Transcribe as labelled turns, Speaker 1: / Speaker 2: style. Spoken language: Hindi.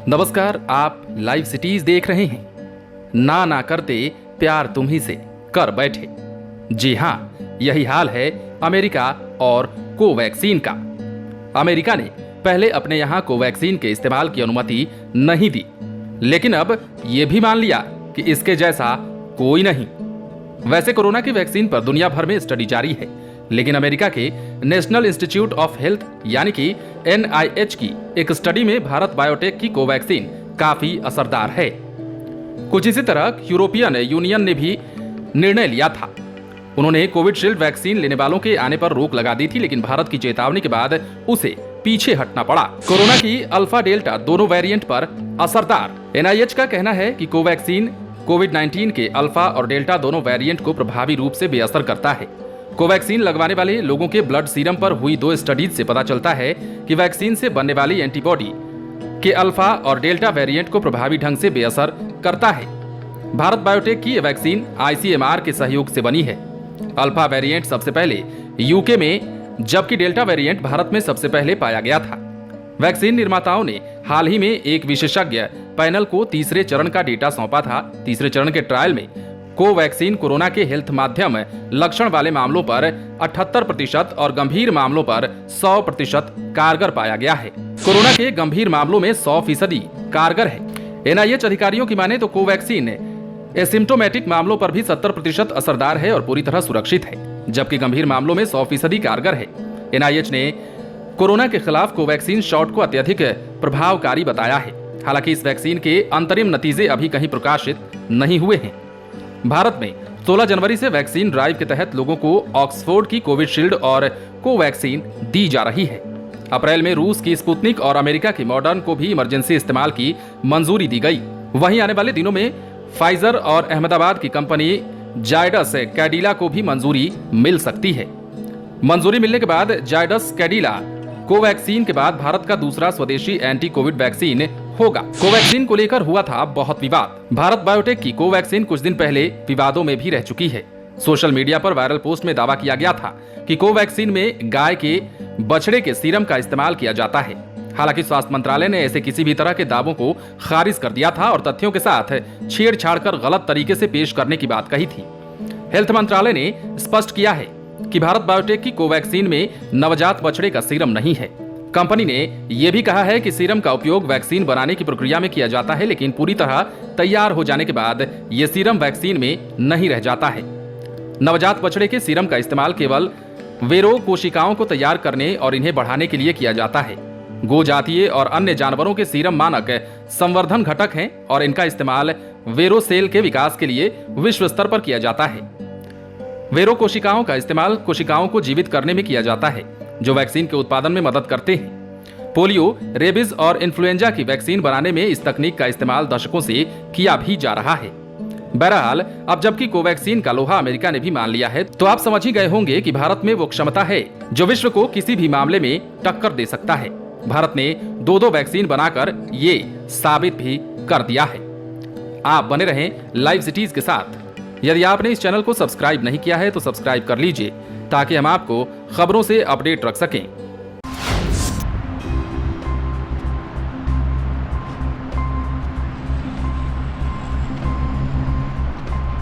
Speaker 1: नमस्कार, आप लाइव सिटीज देख रहे हैं। ना करते प्यार तुम्ही से कर बैठे। जी हाँ, यही हाल है अमेरिका और कोवैक्सीन का। अमेरिका ने पहले अपने यहाँ कोवैक्सीन के इस्तेमाल की अनुमति नहीं दी, लेकिन अब ये भी मान लिया कि इसके जैसा कोई नहीं। वैसे कोरोना की वैक्सीन पर दुनिया भर में स्टडी जारी है, लेकिन अमेरिका के नेशनल इंस्टीट्यूट ऑफ हेल्थ यानी कि NIH की एक स्टडी में भारत बायोटेक की कोवैक्सीन काफी असरदार है। कुछ इसी तरह यूरोपियन यूनियन ने भी निर्णय लिया था। उन्होंने कोविशील्ड वैक्सीन लेने वालों के आने पर रोक लगा दी थी, लेकिन भारत की चेतावनी के बाद उसे पीछे हटना पड़ा। कोरोना की अल्फा डेल्टा दोनों वेरिएंट पर असरदार। NIH का कहना है कि कोवैक्सीन कोविड-19 के अल्फा और डेल्टा दोनों वेरिएंट को प्रभावी रूप से बेअसर करता है। कोवैक्सीन लगवाने वाले लोगों के ब्लड सीरम पर हुई 2 स्टडीज से पता चलता है कि वैक्सीन से बनने वाली एंटीबॉडी के अल्फा और डेल्टा वेरिएंट को प्रभावी ढंग से बेअसर करता है। भारत बायोटेक की वैक्सीन ICMR के सहयोग से बनी है। अल्फा वेरिएंट सबसे पहले यूके में, जबकि डेल्टा वेरिएंट भारत में सबसे पहले पाया गया था। वैक्सीन निर्माताओं ने हाल ही में एक विशेषज्ञ पैनल को तीसरे चरण का डेटा सौंपा था। तीसरे चरण के ट्रायल में कोवैक्सीन कोरोना के हेल्थ माध्यम लक्षण वाले मामलों पर 78% और गंभीर मामलों पर 100% कारगर पाया गया है। कोरोना के गंभीर मामलों में 100% कारगर है। NIH अधिकारियों की माने तो कोवैक्सीन एसिम्टोमेटिक मामलों पर भी 70% असरदार है और पूरी तरह सुरक्षित है, जबकि गंभीर मामलों में 100% कारगर है। NIH ने कोरोना के खिलाफ कोवैक्सीन शॉट को अत्यधिक प्रभावकारी बताया है। हालांकि इस वैक्सीन के अंतरिम नतीजे अभी कहीं प्रकाशित नहीं हुए हैं। भारत में 16 जनवरी से वैक्सीन ड्राइव के तहत लोगों को ऑक्सफोर्ड की कोविशील्ड और कोवैक्सीन दी जा रही है। अप्रैल में रूस की स्पुतनिक और अमेरिका की मॉडर्न को भी इमरजेंसी इस्तेमाल की मंजूरी दी गई। वहीं आने वाले दिनों में फाइजर और अहमदाबाद की कंपनी जायडस कैडिला को भी मंजूरी मिल सकती है। मंजूरी मिलने के बाद जायडस कैडिला कोवैक्सीन के बाद भारत का दूसरा स्वदेशी एंटी कोविड वैक्सीन होगा। कोवैक्सीन को लेकर हुआ था बहुत विवाद। भारत बायोटेक की कोवैक्सीन कुछ दिन पहले विवादों में भी रह चुकी है। सोशल मीडिया पर वायरल पोस्ट में दावा किया गया था कि कोवैक्सीन में गाय के बछड़े के सीरम का इस्तेमाल किया जाता है। हालांकि स्वास्थ्य मंत्रालय ने ऐसे किसी भी तरह के दावों को खारिज कर दिया था और तथ्यों के साथ छेड़छाड़ कर गलत तरीके से पेश करने की बात कही थी। हेल्थ मंत्रालय ने स्पष्ट किया है कि भारत बायोटेक की कोवैक्सीन में नवजात बछड़े का सीरम नहीं है। कंपनी ने यह भी कहा है कि सीरम का उपयोग वैक्सीन बनाने की प्रक्रिया में किया जाता है, लेकिन पूरी तरह तैयार हो जाने के बाद यह सीरम वैक्सीन में नहीं रह जाता है। नवजात बछड़े के सीरम का इस्तेमाल केवल वेरो कोशिकाओं को तैयार करने और इन्हें बढ़ाने के लिए किया जाता है। गो जातीय और अन्य जानवरों के सीरम मानक संवर्धन घटक हैं और इनका इस्तेमाल वेरो सेल के विकास के लिए विश्व स्तर पर किया जाता है। वेरो कोशिकाओं का इस्तेमाल कोशिकाओं को जीवित करने में किया जाता है, जो वैक्सीन के उत्पादन में मदद करते हैं। पोलियो, रेबीज और इन्फ्लुएंजा की वैक्सीन बनाने में इस तकनीक का इस्तेमाल दशकों से किया भी जा रहा है। बहरहाल, अब जबकि कोवैक्सीन का लोहा अमेरिका ने भी मान लिया है, तो आप समझ ही गए होंगे कि भारत में वो क्षमता है जो विश्व को किसी भी मामले में टक्कर दे सकता है। भारत ने 2 वैक्सीन बनाकर ये साबित भी कर दिया है। आप बने रहें लाइव सिटीज के साथ। यदि आपने इस चैनल को सब्सक्राइब नहीं किया है तो सब्सक्राइब कर लीजिए, ताकि हम आपको खबरों से अपडेट रख सकें।